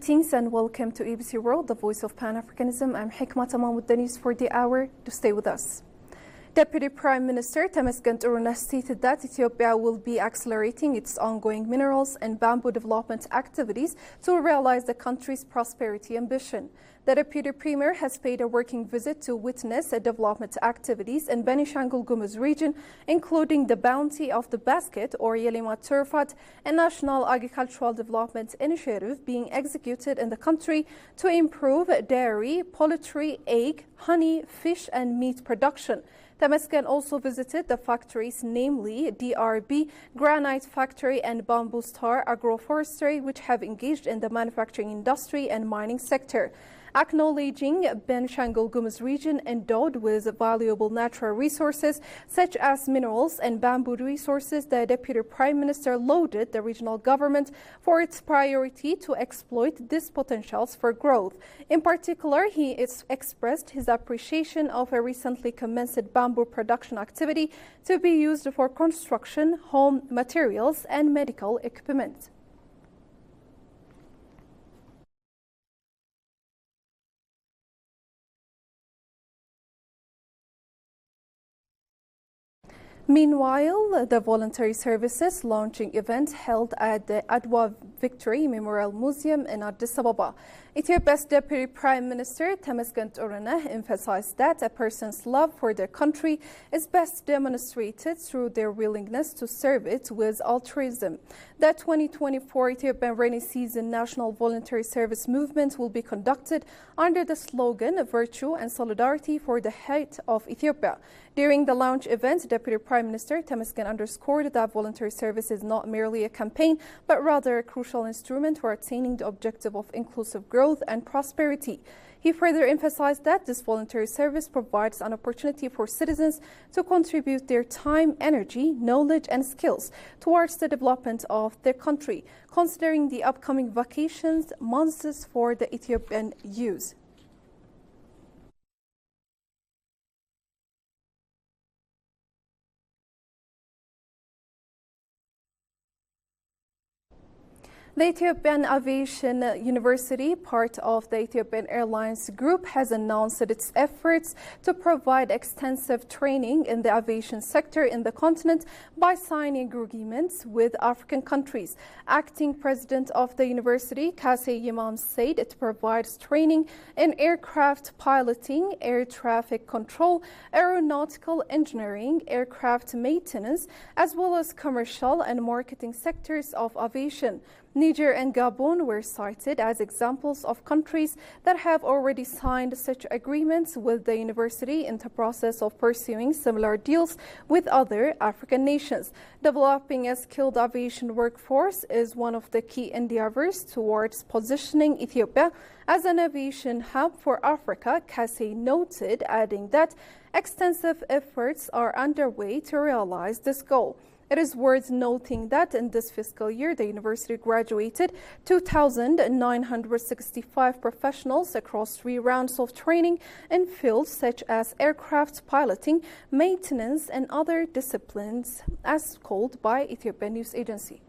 Greetings and welcome to ABC World, the voice of Pan-Africanism. I'm Hikmat Tamam with the news for the hour. To stay with us. Deputy Prime Minister Temesgen Turunesh stated that Ethiopia will be accelerating its ongoing minerals and bamboo development activities to realize the country's prosperity ambition. The Deputy Premier has paid a working visit to witness development activities in Benishangul Gumuz region, including the Bounty of the Basket or Yelima Turfat, a national agricultural development initiative being executed in the country to improve dairy, poultry, egg, honey, fish and meat production. Temesgen also visited the factories, namely DRB, Granite Factory and Bamboo Star Agroforestry, which have engaged in the manufacturing industry and mining sector. Acknowledging Benishangul Gumuz region endowed with valuable natural resources such as minerals and bamboo resources, the Deputy Prime Minister lauded the regional government for its priority to exploit these potentials for growth. In particular, he expressed his appreciation of a recently commenced bamboo production activity to be used for construction, home materials and medical equipment. Meanwhile, the voluntary services launching event held at the Adwa Victory Memorial Museum in Addis Ababa. Ethiopia's Deputy Prime Minister Temesgen Turunesh emphasized that a person's love for their country is best demonstrated through their willingness to serve it with altruism. The 2024 Ethiopian Rainy Season National Voluntary Service Movement will be conducted under the slogan Virtue and Solidarity for the Health of Ethiopia. During the launch event, Deputy Prime Minister Temesgen underscored that voluntary service is not merely a campaign, but rather a crucial instrument for attaining the objective of inclusive growth and prosperity. He further emphasized that this voluntary service provides an opportunity for citizens to contribute their time, energy, knowledge and skills towards the development of their country, considering the upcoming vacations months for the Ethiopian youth. The Ethiopian Aviation University, part of the Ethiopian Airlines Group, has announced its efforts to provide extensive training in the aviation sector in the continent by signing agreements with African countries. Acting President of the university, Kase Yimam, said it provides training in aircraft piloting, air traffic control, aeronautical engineering, aircraft maintenance, as well as commercial and marketing sectors of aviation. Niger and Gabon were cited as examples of countries that have already signed such agreements with the university in the process of pursuing similar deals with other African nations. Developing a skilled aviation workforce is one of the key endeavors towards positioning Ethiopia as an aviation hub for Africa, Kase noted, adding that extensive efforts are underway to realize this goal. It is worth noting that in this fiscal year, the university graduated 2,965 professionals across 3 rounds of training in fields such as aircraft piloting, maintenance, and other disciplines, as called by Ethiopian News Agency.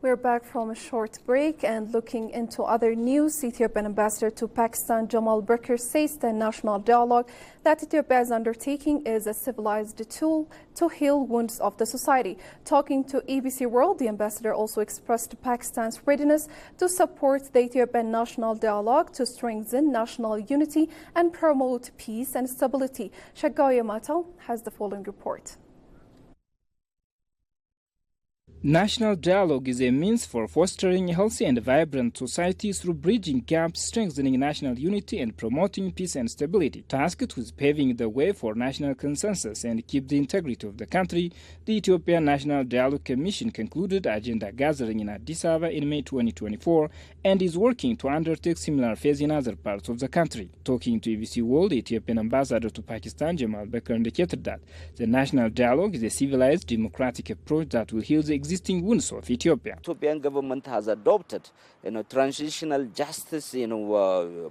We're back from a short break and looking into other news. Ethiopian ambassador to Pakistan Jamal Bakr says the national dialogue that Ethiopia is undertaking is a civilized tool to heal wounds of the society. Talking to ABC World, the ambassador also expressed Pakistan's readiness to support the Ethiopian national dialogue to strengthen national unity and promote peace and stability. Shagawa Matal has the following report. National dialogue is a means for fostering a healthy and vibrant society through bridging gaps, strengthening national unity, and promoting peace and stability. Tasked with paving the way for national consensus and keep the integrity of the country, the Ethiopian National Dialogue Commission concluded agenda gathering in Addis Ababa in May 2024 and is working to undertake similar phase in other parts of the country. Talking to ABC World, the Ethiopian ambassador to Pakistan, Jamal Bakr, indicated that the national dialogue is a civilized, democratic approach that will heal the existing wounds of Ethiopia. Ethiopian government has adopted, transitional justice,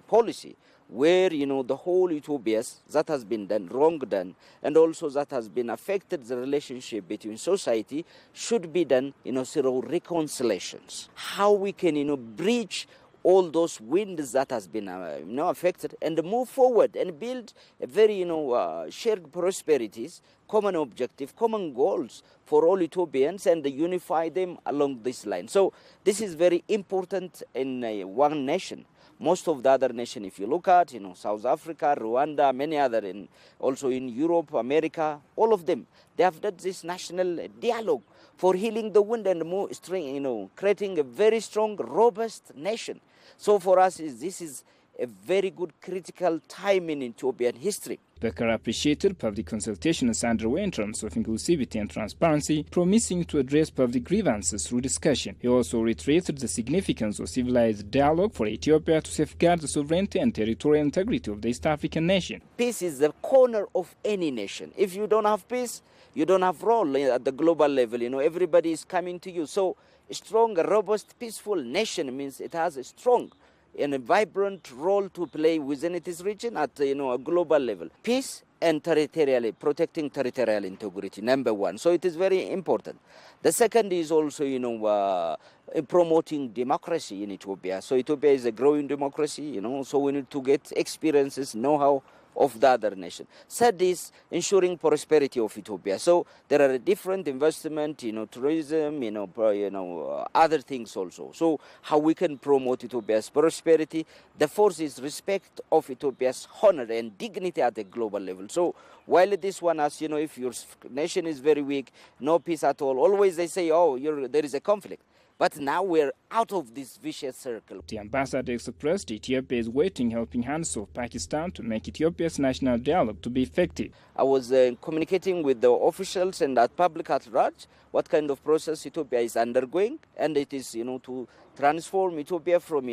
policy where, the whole Ethiopia's that has been done, wrong done, and also that has been affected the relationship between society should be done, through reconciliations. How we can, bridge all those winds that has been, affected and move forward and build a very, shared prosperities, common objective, common goals for all Ethiopians and unify them along this line. So this is very important in one nation. Most of the other nations, if you look at, South Africa, Rwanda, many other, also in Europe, America, all of them, they have done this national dialogue for healing the wound and more, creating a very strong, robust nation. So for us, this is a very good critical time in Ethiopian history. Bakr appreciated public consultations underway in terms of inclusivity and transparency, promising to address public grievances through discussion. He also reiterated the significance of civilized dialogue for Ethiopia to safeguard the sovereignty and territorial integrity of the East African nation. Peace is the corner of any nation. If you don't have peace, you don't have role at the global level. Everybody is coming to you. So a strong, robust, peaceful nation means it has a strong and a vibrant role to play within its region at a global level. Peace and protecting territorial integrity, number one. So it is very important. The second is also, promoting democracy in Ethiopia. So Ethiopia is a growing democracy, so we need to get experiences, know-how of the other nation. Third is ensuring prosperity of Ethiopia. So there are different investment, tourism, other things also. So how we can promote Ethiopia's prosperity. The fourth is respect of Ethiopia's honor and dignity at the global level. So while this one, as if your nation is very weak, no peace at all, always they say, there is a conflict. But now we're out of this vicious circle. The ambassador expressed Ethiopia is waiting helping hands of Pakistan to make Ethiopia's national dialogue to be effective. I was communicating with the officials and at public at large what kind of process Ethiopia is undergoing, and it is, to transform Ethiopia from,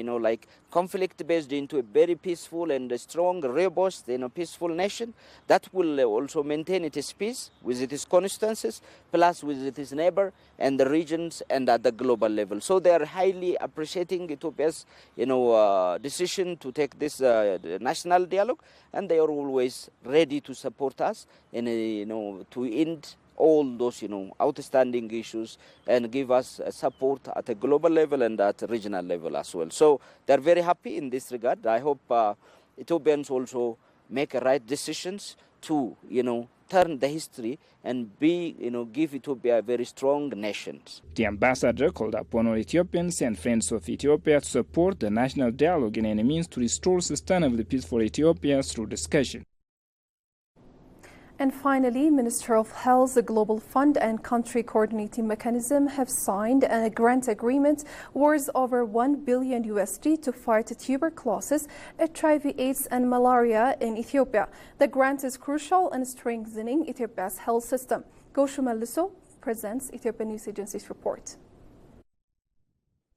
conflict-based into a very peaceful and a strong, robust, peaceful nation that will also maintain its peace with its constituencies, plus with its neighbor and the regions and at the global level. So they are highly appreciating Ethiopia's, decision to take this national dialogue, and they are always ready to support us and, to end all those, outstanding issues and give us support at a global level and at a regional level as well. So they're very happy in this regard. I hope Ethiopians also make right decisions to, turn the history and give Ethiopia a very strong nation. The ambassador called upon all Ethiopians and friends of Ethiopia to support the national dialogue in any means to restore sustainably peace for Ethiopia through discussion. And finally, Minister of Health, the Global Fund and Country Coordinating Mechanism have signed a grant agreement worth over $1 billion to fight tuberculosis, HIV/AIDS and malaria in Ethiopia. The grant is crucial in strengthening Ethiopia's health system. Goshu Melliso presents Ethiopian News Agency's report.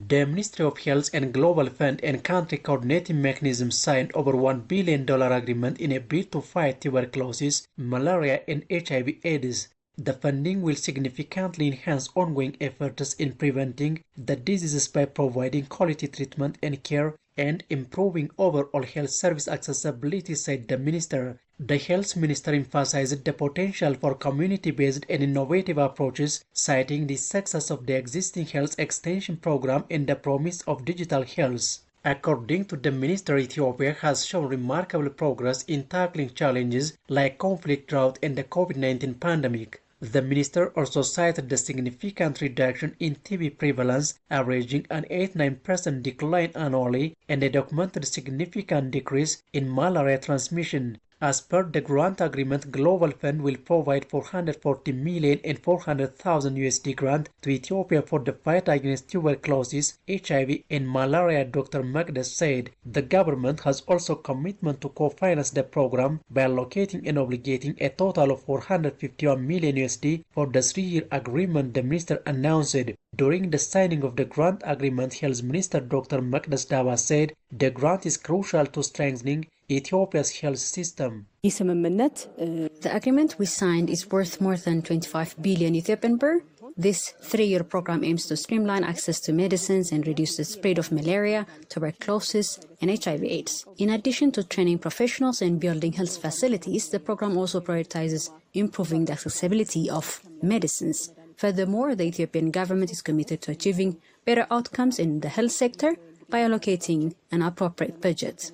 The Ministry of Health and Global Fund and Country Coordinating Mechanism signed over $1 billion agreement in a bid to fight tuberculosis, malaria and HIV/AIDS. The funding will significantly enhance ongoing efforts in preventing the diseases by providing quality treatment and care and improving overall health service accessibility, said the minister. The health minister emphasized the potential for community-based and innovative approaches, citing the success of the existing health extension program and the promise of digital health. According to the minister, Ethiopia has shown remarkable progress in tackling challenges like conflict, drought, and the COVID-19 pandemic. The minister also cited the significant reduction in TB prevalence, averaging an 89% decline annually, and a documented significant decrease in malaria transmission. As per the grant agreement, Global Fund will provide $440 million and $400,000 grant to Ethiopia for the fight against tuberculosis, HIV, and malaria, Dr. Magdas said. The government has also commitment to co-finance the program by allocating and obligating a total of $451 million for the 3-year agreement, the minister announced. During the signing of the grant agreement, Health Minister Dr. Magdas Daba said the grant is crucial to strengthening Ethiopia's health system. The agreement we signed is worth more than 25 billion Ethiopian birr. This 3-year program aims to streamline access to medicines and reduce the spread of malaria, tuberculosis, and HIV/AIDS. In addition to training professionals and building health facilities, the program also prioritizes improving the accessibility of medicines. Furthermore, the Ethiopian government is committed to achieving better outcomes in the health sector by allocating an appropriate budget.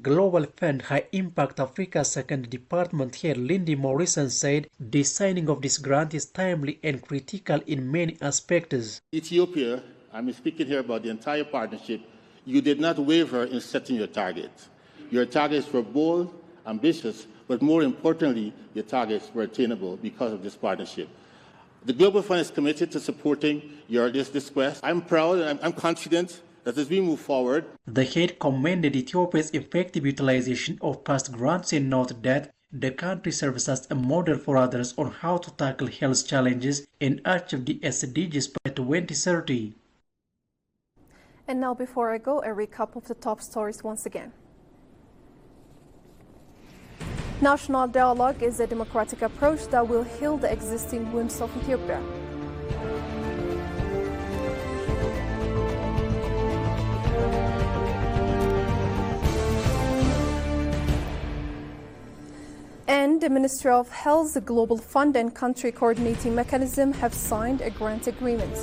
Global Fund High Impact Africa Second Department Head Lindy Morrison said the signing of this grant is timely and critical in many aspects. Ethiopia, I'm speaking here about the entire partnership, you did not waver in setting your targets. Your targets were bold, ambitious, but more importantly, your targets were attainable because of this partnership. The Global Fund is committed to supporting this quest. I'm proud and I'm confident that as we move forward. The head commended Ethiopia's effective utilization of past grants and noted that the country serves as a model for others on how to tackle health challenges and achieve the SDGs by 2030. And now, before I go, a recap of the top stories once again. National dialogue is a democratic approach that will heal the existing wounds of Ethiopia. And the Ministry of Health, the Global Fund, and Country Coordinating Mechanism have signed a grant agreement.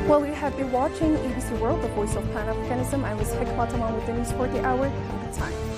Well, you have been watching ABC World, the voice of Pan-Africanism. I was Hikmat Tamam with the news for the hour. Have a good time.